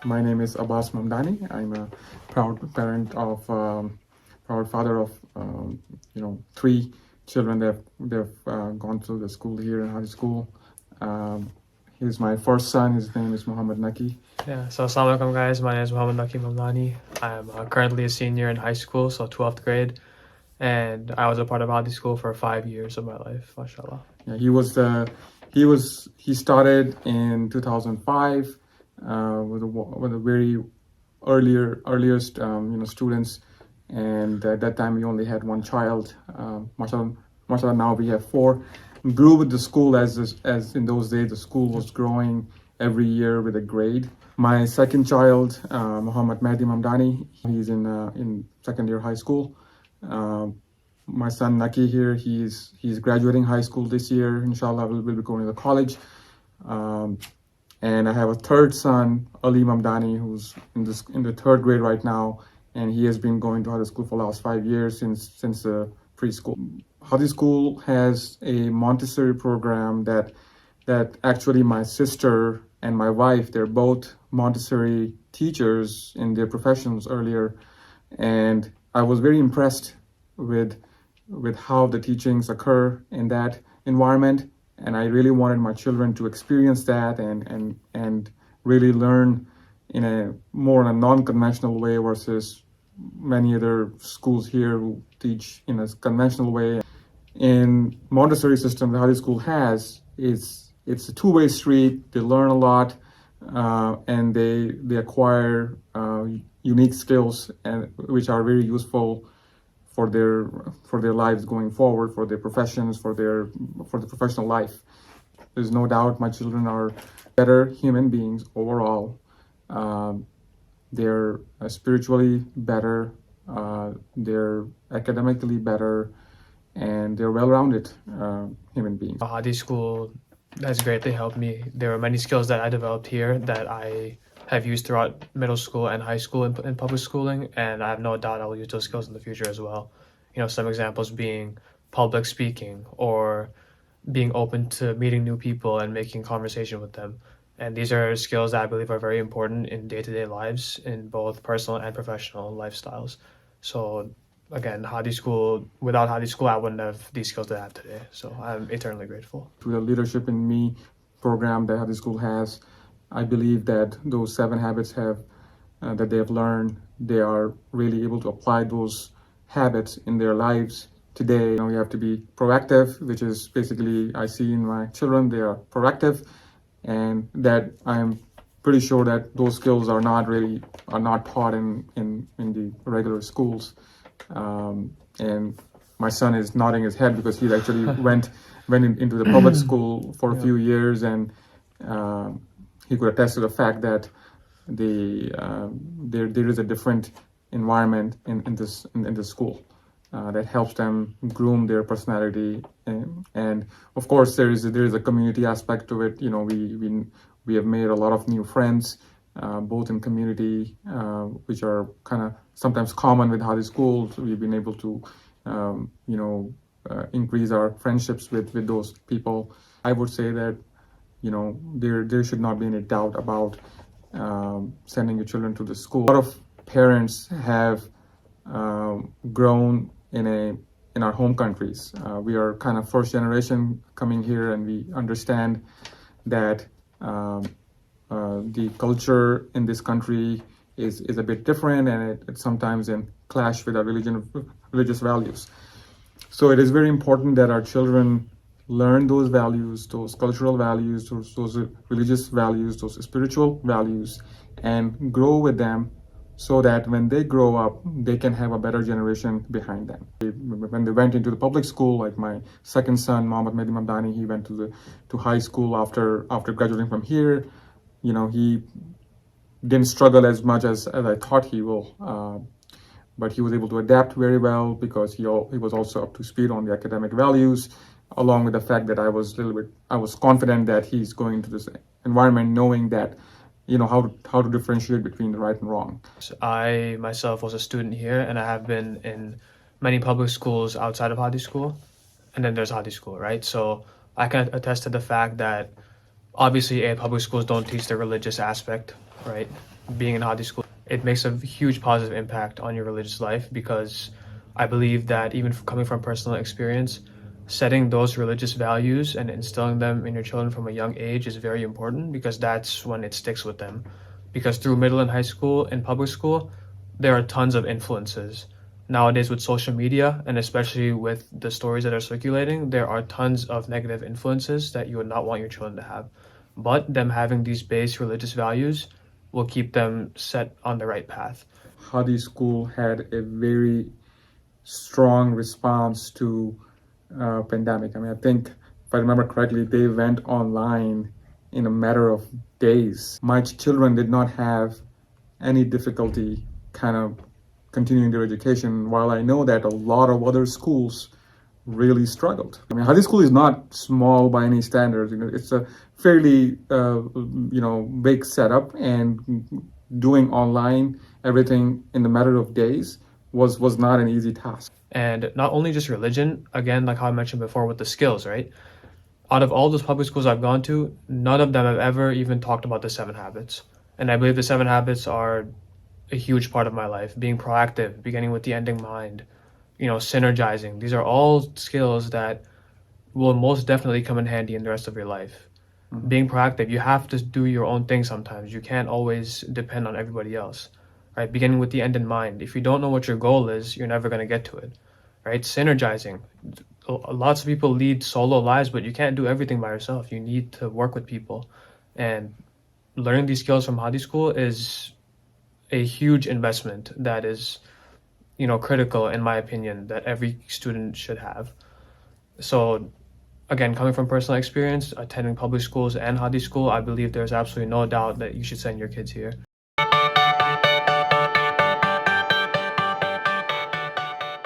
My name is Abbas Mamdani. I'm a proud parent of, proud father of, three children. They've gone through the school here in Hadi School. Um, he's my first son. His name is Naqi. Yeah, so assalamu alaikum guys, my name is Naqi Mamdani. I'm currently a senior in high school, so 12th grade, and I was a part of Hadi School for 5 years of my life, mashallah. Yeah, he started in 2005 with a very earliest students, and at that time we only had one child. Mashallah, now we have four. Grew with the school as in those days the school was growing every year with a grade. My second child, Hadi Mamdani, he's in second year high school. My son Naqi here, he's graduating high school this year. Inshallah, will be going to college. And I have a third son, Ali Mamdani, who's in the third grade right now, and he has been going to Hadi School for the last 5 years since preschool. Hadi School has a Montessori program that actually my sister and my wife, they're both Montessori teachers in their professions earlier, and I was very impressed with how the teachings occur in that environment, and I really wanted my children to experience that and really learn in a more non-conventional way versus many other schools here who teach in a conventional way. In Montessori system, the Hadi School has it's a two-way street. They learn a lot, and they acquire unique skills and which are very useful for their lives going forward, for their professions, for the professional life. There's no doubt my children are better human beings overall. They're spiritually better, they're academically better, and they're well-rounded human beings. Hadi School has greatly helped me. There are many skills that I developed here that I have used throughout middle school and high school in public schooling, and I have no doubt I will use those skills in the future as well. You know, some examples being public speaking or being open to meeting new people and making conversation with them. And these are skills that I believe are very important in day-to-day lives in both personal and professional lifestyles. So again, without Hadi School, I wouldn't have these skills that I have today. So I'm eternally grateful. Through the Leadership in Me program that Hadi School has, I believe that those 7 habits that they have learned, they are really able to apply those habits in their lives today. You have to be proactive, which is basically I see in my children, they are proactive, and that I'm pretty sure that those skills are not taught in the regular schools. And my son is nodding his head because he actually went into the public school for a few years, and he could attest to the fact that there is a different environment in this school that helps them groom their personality, and of course there is a community aspect to it. You know, we have made a lot of new friends, both in community, which are kind of sometimes common with Hadi School. So we've been able to increase our friendships with those people. I would say that there should not be any doubt about sending your children to the school. A lot of parents have grown in our home countries. We are kind of first generation coming here, and we understand that the culture in this country is a bit different, and it sometimes in clash with our religious values. So it is very important that our children learn those values, those cultural values, those religious values, those spiritual values, and grow with them, so that when they grow up, they can have a better generation behind them. When they went into the public school, like my second son, Hadi Mamdani, he went to high school after graduating from here. You know, he didn't struggle as much as I thought he will, but he was able to adapt very well because he was also up to speed on the academic values, along with the fact that I was confident that he's going into this environment knowing that how to differentiate between the right and wrong. So I myself was a student here, and I have been in many public schools outside of Hadi School, and then there's Hadi School, right? So I can attest to the fact that obviously public schools don't teach the religious aspect, right? being in Hadi School, it makes a huge positive impact on your religious life, because I believe that even coming from personal experience, setting those religious values and instilling them in your children from a young age is very important, because that's when it sticks with them. Because through middle and high school and public school, there are tons of influences. Nowadays with social media, and especially with the stories that are circulating, there are tons of negative influences that you would not want your children to have. But them having these base religious values will keep them set on the right path. Hadi School had a very strong response to pandemic. I mean, I think if I remember correctly, they went online in a matter of days. My children did not have any difficulty kind of continuing their education, while I know that a lot of other schools really struggled. I mean, Hadi School is not small by any standards. It's a fairly big setup, and doing online everything in the matter of days was not an easy task. And not only just religion, again, like how I mentioned before with the skills, right? Out of all those public schools I've gone to, none of them have ever even talked about the 7 habits. And I believe the 7 habits are a huge part of my life. Being proactive, beginning with the end in mind, synergizing. These are all skills that will most definitely come in handy in the rest of your life. Being proactive, you have to do your own thing sometimes. You can't always depend on everybody else, right? Beginning with the end in mind. If you don't know what your goal is, you're never going to get to it, right? Synergizing. Lots of people lead solo lives, but you can't do everything by yourself. You need to work with people. And learning these skills from Hadi School is a huge investment that is, critical, in my opinion, that every student should have. So again, coming from personal experience, attending public schools and Hadi School, I believe there's absolutely no doubt that you should send your kids here.